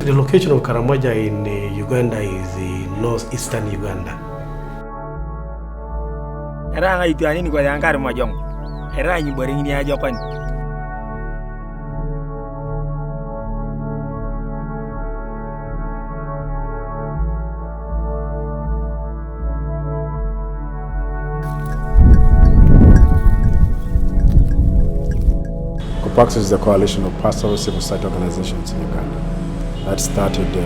The location of Karamoja in Uganda is northeastern Uganda. Era ngai tuani ni kwa yankar majong. Era nyi boring ni aja kan. COPACSO is the coalition of pastoral civil society organizations in Uganda. That started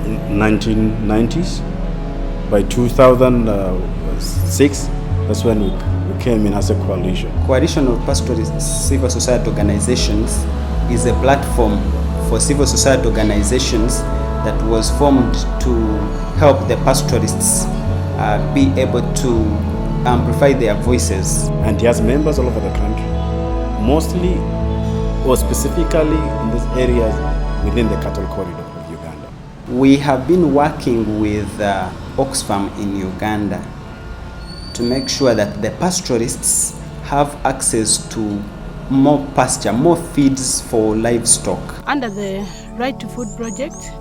in 1990s. By 2006, that's when we came in as a coalition. Coalition of Pastoralist Civil Society Organizations is a platform for civil society organizations that was formed to help the pastoralists be able to amplify their voices. And he has members all over the country, mostly or specifically in these areas within the cattle corridor of Uganda. We have been working with Oxfam in Uganda to make sure that the pastoralists have access to more pasture, more feeds for livestock. Under the Right to Food project,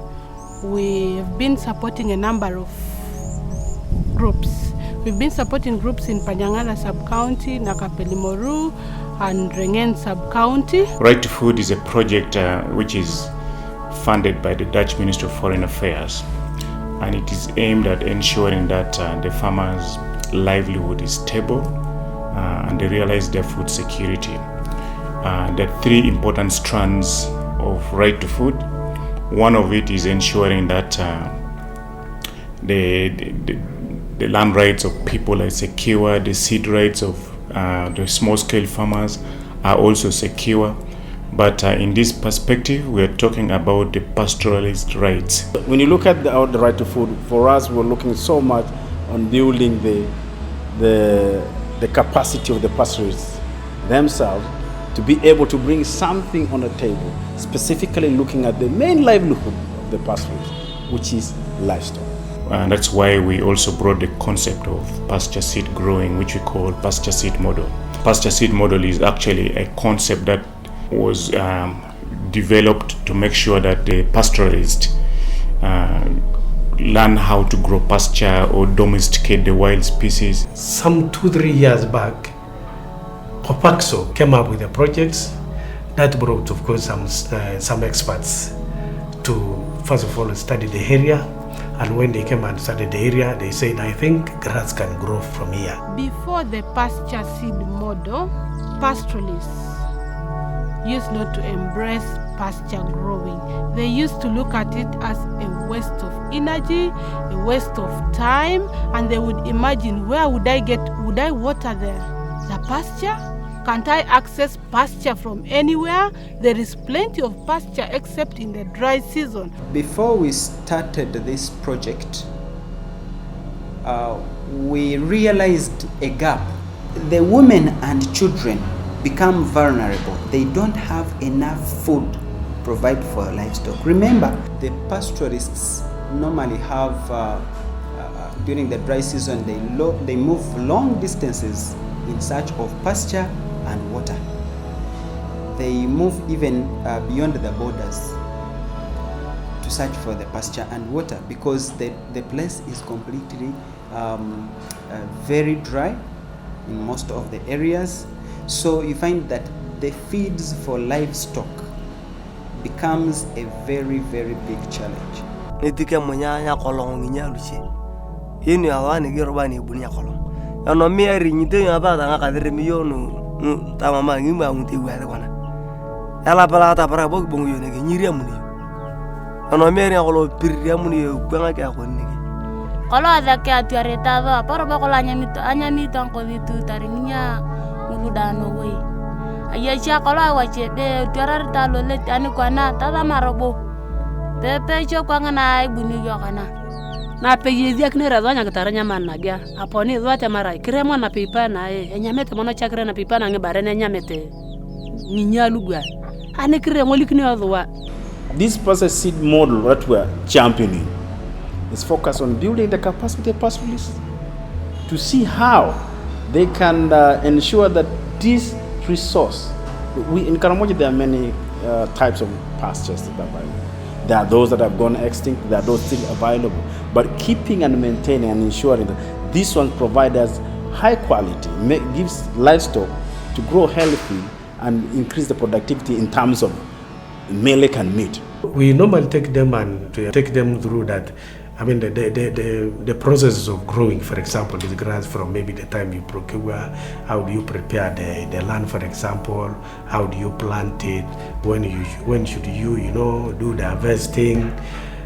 we've been supporting a number of groups. We've been supporting groups in Panyangala sub-county, Nakapelimoru, and Rengen sub-county. Right to Food is a project which is funded by the Dutch Ministry of Foreign Affairs, and it is aimed at ensuring that the farmers' livelihood is stable and they realize their food security. There are three important strands of Right to Food. One of it is ensuring that the land rights of people are secure, the seed rights of the small-scale farmers are also secure. But in this perspective, we are talking about the pastoralist rights. When you look at the Right to Food, for us, we're looking so much on building the capacity of the pastoralists themselves to be able to bring something on the table, specifically looking at the main livelihood of the pastoralists, which is livestock. And that's why we also brought the concept of pasture seed growing, which we call pasture seed model. Pasture seed model is actually a concept that was developed to make sure that the pastoralists learn how to grow pasture or domesticate the wild species. Some 2-3 years back, COPACSO came up with a project that brought, of course, some experts to, first of all, study the area. And when they came and studied the area, they said, I think grass can grow from here. Before the pasture seed model, pastoralists used not to embrace pasture growing. They used to look at it as a waste of energy, a waste of time, and they would imagine, where would I water the pasture? Can't I access pasture from anywhere? There is plenty of pasture except in the dry season. Before we started this project, we realized a gap. The women and children become vulnerable. They don't have enough food to provide for livestock. Remember, the pastoralists normally have, during the dry season, they move long distances in search of pasture and water. They move even beyond the borders to search for the pasture and water, because the place is completely very dry in most of the areas. So you find that the feeds for livestock becomes a very, very big challenge. Kalau ada keaturan itu, apa orang kalau anyamit angkut itu taringnya muludano we ayacha kala wache be torar talo le tani kwana tata marobo pepe cho kwangana ibuni yokana na pe yezi akne razanya gitaranya mannaga aponi zote mara kiremo na pipa na enyamete mono chakre na pipa na ngebare na nyamete ninyalugwa ane kiremo likne odwa. This process seed model that we're championing is focused on building the capacity of pastoralists to see how they can ensure that this resource, in Karamoja there are many types of pastures that are available. There are those that have gone extinct, there are those still available. But keeping and maintaining and ensuring that this one provides us high quality, gives livestock to grow healthy and increase the productivity in terms of milk and meat. We normally take them and take them through that. I mean, the process of growing, for example, the grass from maybe the time you procure, how do you prepare the land, for example, how do you plant it, when should you do the harvesting,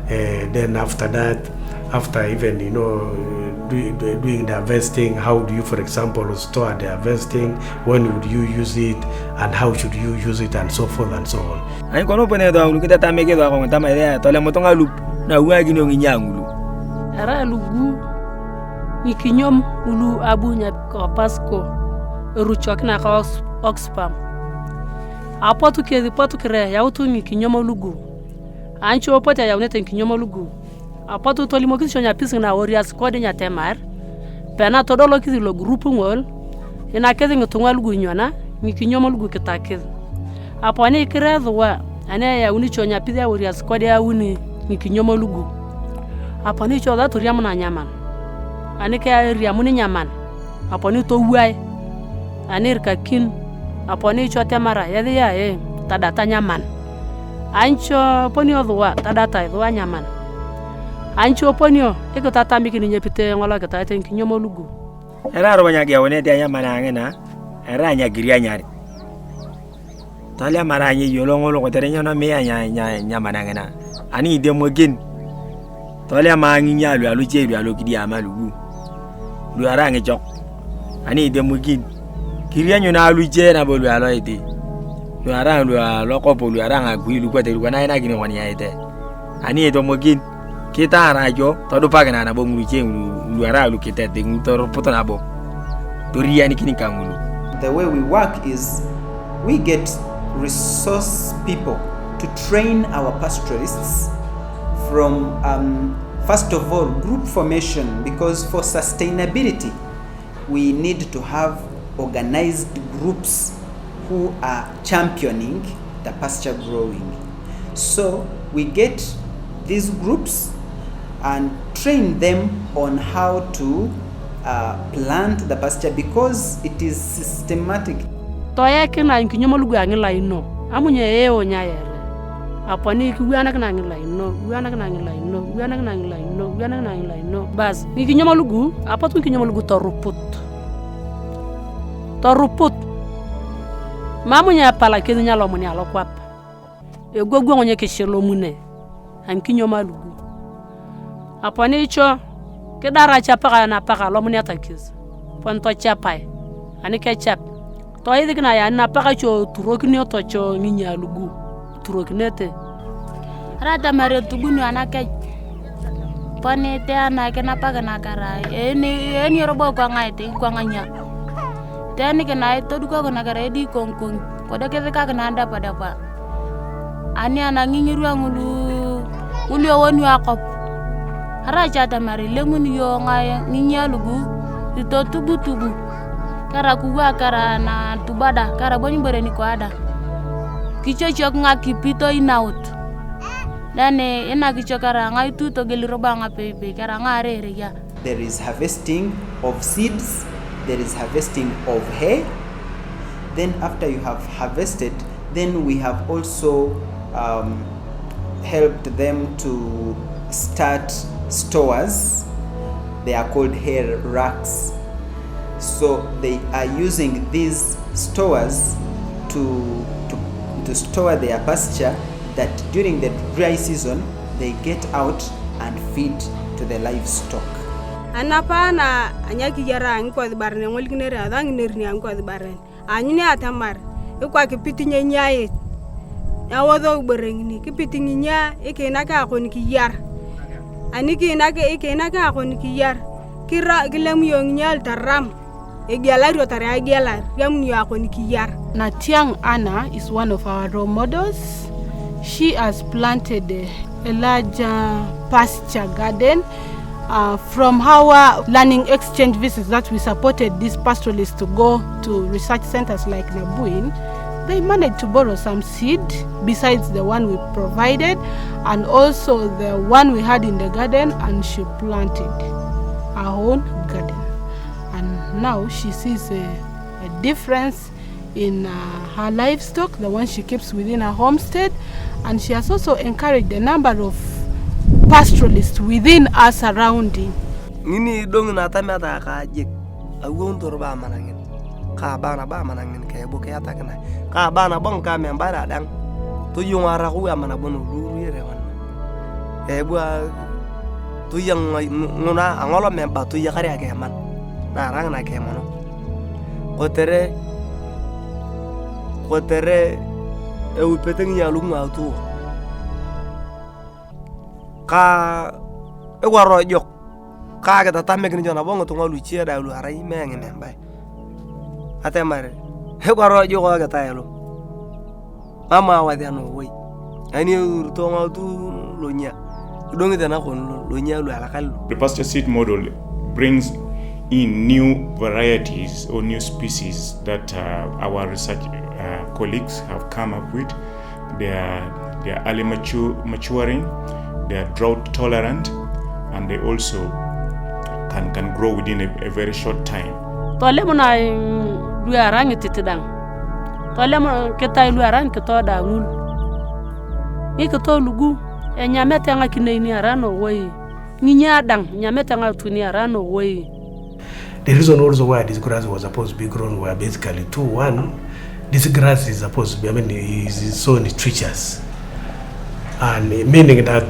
then after that, after even doing the harvesting, how do you, for example, store the harvesting, when would you use it, and how should you use it, and so forth and so on. Ani kono pone do lu kita tameke do ko tama ya tole motonga lu na uagi no nginyangulu ara lugu nikinyom ulu abunya ko pasko ruchok na ko oxfam apotu kre ya utu nikinyom lugu ancho opota ya unete nikinyom lugu apotu tolimo kishonya pisi na orias kode nya temar pena todolo kizilo grupu ngol ina kezi ngutungwa lugu nyona nikinyom lugu kitakezi apone kirezwa ane ya unichonya pisi ya orias kode ya uni nikinyom lugu aponi cho da turiamu na nyaman ani ka riamu ni nyaman aponi to wuai ani ka kin aponi cho temara yadi ya tadata nyaman ancho poni odwa tadata odwa nyaman ancho ponio eko tata mikini nyepite ngola ka tata nkinyomo lugu era ro banya ge wone dia nyaman angena era nya giria nyari talia maranyi yolongolo ko terenya na me nya nyaman angena ani de mogin tole mangi nyalu aluche alu kidi amalugu lu arange jok ani de mugin kirianyo na aluche na bolu alo ite lu arang lu lokopo lu arang agui lu kwete lu kana ina gini wani aite ani de mugin kita arajo todo pagana na bomu luche lu ara lu kete de ngutoro potona bo toriani kini kangulu. The way we work is we get resource people to train our pastoralists from first of all group formation, because for sustainability we need to have organized groups who are championing the pasture growing. So we get these groups and train them on how to plant the pasture because it is systematic. Toya kina nkinyoma lugu angila ino amunye yeo nyayere apani kuwana kana ngila ino bas nikinyoma lugu apatu nikinyoma lugu toruput mamunya pala kenya lo munya lo kwap egogwo ngonye kishelo mune ankinyoma lugu apani icho kedara chapa na paka lo munya takiz ponto chapai ani ketchup to idikna ya na paka cho turokini to cho ninya lugu turokinete rata mare tugunu anake pone te anake na paga na kara eni robo kwa ngaite kwa nganya tani kana to duko na kara di konkon koda ke ka kana anda pada pa ani ana ngingiru ngulu woni akop raja ta mare lemuni yo ngaya ninya lugu to tubu kara kuwa kara na tubada kara boni bore ni ko ada kichochok ngaki pito inaut dane ena kichokara ngai tu to geliroba ngapepe kara ngarere ya. There is harvesting of seeds, there is harvesting of hay. Then after you have harvested, then we have also helped them to start stores. They are called hay racks. So they are using these stores to store their pasture, that during the dry season they get out and feed to the livestock. Anapana anyaki yara angko barne ngolginere adang nirni angko barne anyine atamar ikwa kipitinye nyaye awodo berengni kipitinye nya ikenaka kon kiyar aniki ikenaka kon kiyar kira gilem yong nyal taram egialar yotare agialar gamni akon kiyar. Natiang Anna is one of our role models. She has planted a large pasture garden. From our learning exchange visits that we supported these pastoralists to go to research centers like Nabuin, they managed to borrow some seed besides the one we provided and also the one we had in the garden, and she planted her own garden. And now she sees a difference in her livestock, the one she keeps within her homestead, and she has also encouraged a number of pastoralists within our surrounding. Nini dong na tamata ka jik agun turba manangin ka bana ba manangin kay bu kaya takna ka bana bang ka membara dang tu yung ara ku amana bonu luru yere wan e bu tu yang nguna angolo memba tu ya kare ke man na rang na ke mano kotere e u peteng ya lu ma tu ka e waro jok ka ga tamme gni jona bongo to ngalu chia da lu arai mengi membai ate mare e waro jok ga tayelo mama wa de no wei ani to ngatu lo nya dongi de na kon lo nya lu ala kal. The pasture seed model brings in new varieties or new species that our research colleagues have come up with. They are early maturing. They are drought tolerant, and they also can grow within a very short time. Tole muna luarang titidang. Tole mo kita luarang kita daun. Ni kita lugu. Nyamete nga kineni arano wei. Ninyadang nyamete nga tuni arano wei. The reason also why this grass was supposed to be grown were basically two. One, this grass is supposed to be, is so nutritious. And meaning that,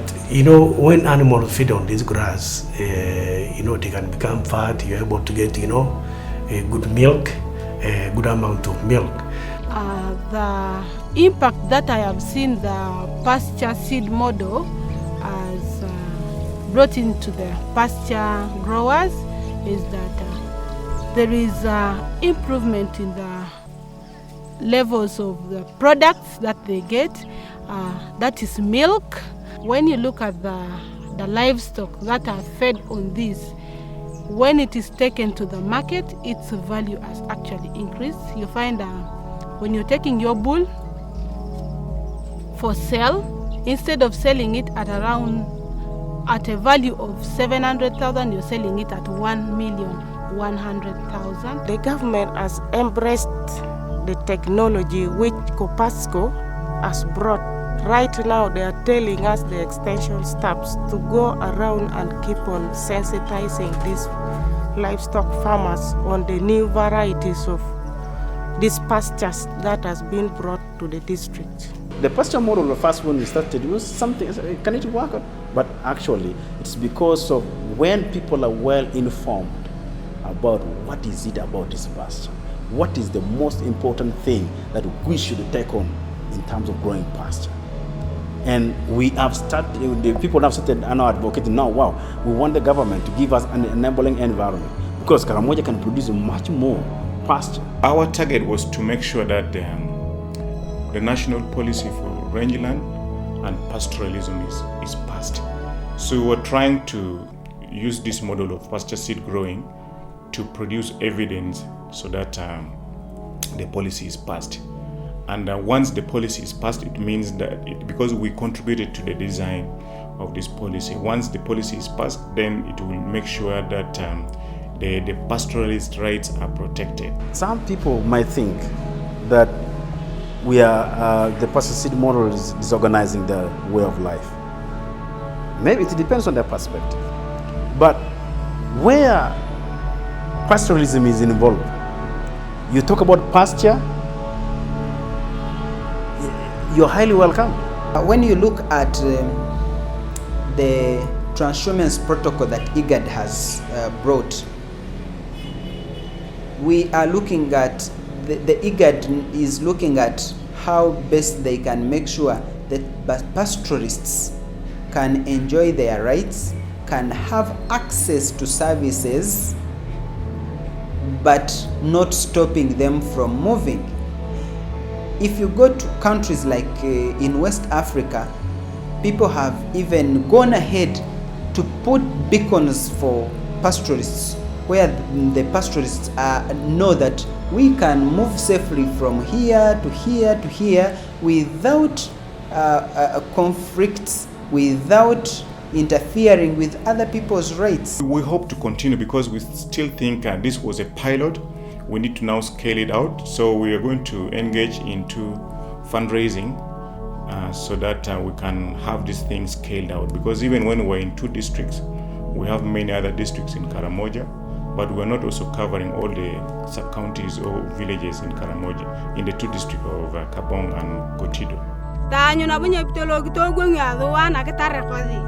when animals feed on this grass, they can become fat, you're able to get, a good milk, a good amount of milk. The impact that I have seen the pasture seed model has brought into the pasture growers is that there is improvement in the levels of the products that they get. That is milk. When you look at the livestock that are fed on this, when it is taken to the market, its value has actually increased. You find when you're taking your bull for sale, instead of selling it at a value of 700,000, you're selling it at 1,100,000. The government has embraced the technology which COPACSO has brought. Right now they are telling us the extension steps to go around and keep on sensitizing these livestock farmers on the new varieties of these pastures that has been brought to the district. The pasture model, the first one we started, was something, can it work? But actually, it's because of when people are well informed about what is it about this pasture, what is the most important thing that we should take on in terms of growing pasture. And we have started, the people have started now advocating now, wow, we want the government to give us an enabling environment because Karamoja can produce much more pasture. Our target was to make sure that the national policy for rangeland and pastoralism is passed. So we were trying to use this model of pasture seed growing to produce evidence so that the policy is passed. And once the policy is passed, it means that because we contributed to the design of this policy, once the policy is passed, then it will make sure that the pastoralist rights are protected. Some people might think that we are the pasture seed model is disorganizing the way of life. Maybe it depends on their perspective. But where pastoralism is involved, you talk about pasture, you're highly welcome. When you look at the transhumance protocol that IGAD has brought, we are looking at the IGAD is looking at how best they can make sure that pastoralists can enjoy their rights, can have access to services, but not stopping them from moving. If you go to countries like in West Africa, people have even gone ahead to put beacons for pastoralists, where the pastoralists know that we can move safely from here to here to here without conflicts, without interfering with other people's rights. We hope to continue because we still think this was a pilot. We need to now scale it out. So we are going to engage into fundraising so that we can have these things scaled out. Because even when we're in 2 districts, we have many other districts in Karamoja, but we're not also covering all the sub-counties or villages in Karamoja, in the 2 districts of Kabong and Kotido. Tanyo na bunye pitolo kitogwen ya dwana kitare kwadi.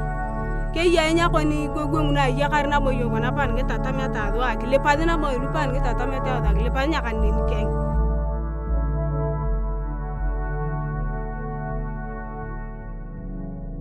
Ke yenya kwani gogwen na ya karna boyo kona pan ke tatamya ta dwa kile padina boyo pan ke tatamya ta dwa kile panya kan nin ken.